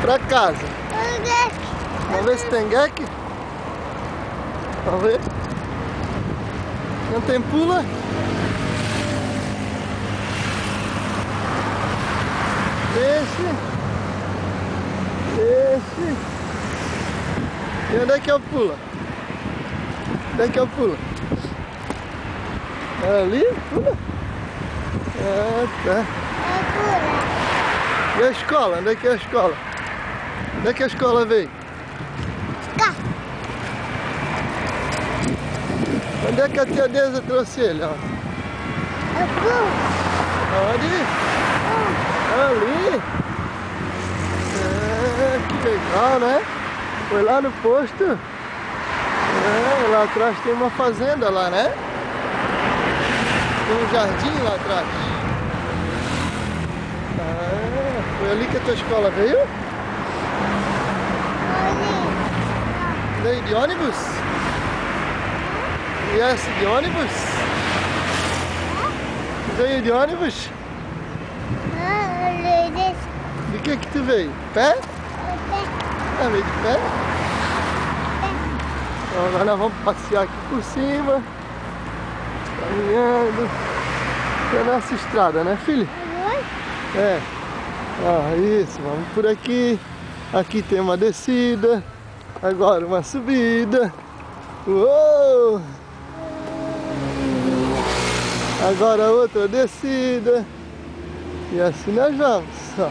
Pra casa. Vamos ver se tem gek. Vamos ver. Não tem pula? Esse. E onde é que é o pula? Onde é que é o pula? Ali? Pula? Ah, tá. E a escola? Onde é que é a escola? Onde é que a escola veio? Cá. Onde é que a tia Deza trouxe ele? Ó? Onde? Ali? Que legal, né? Foi lá no posto. Lá atrás tem uma fazenda lá, né? Tem um jardim lá atrás. Foi ali que a tua escola veio? Veio de ônibus? Viesse de ônibus? Veio de ônibus? De que tu veio? Pé? Ah, veio de pé? Então, agora nós vamos passear aqui por cima. Caminhando. É a nossa estrada, né, filho? É. Isso, vamos por aqui. Aqui tem uma descida. Agora uma subida. Uou! Agora outra descida. E assim nós vamos, ó.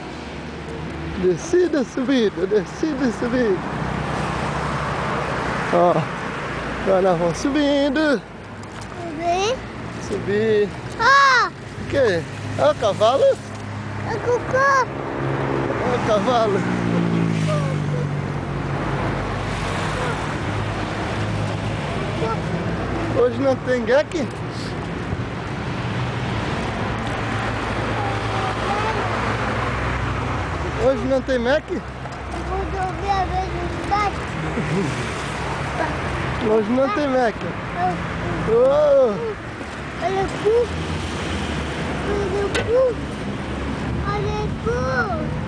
Descida, subida, descida e subida. Ó. Agora nós vamos subindo. Subir. O quê? É o cavalo? É o cavalo. Hoje não tem gek? Hoje não tem Mac? Hoje não tem Mac. Oh. Olha aqui. Olha aqui.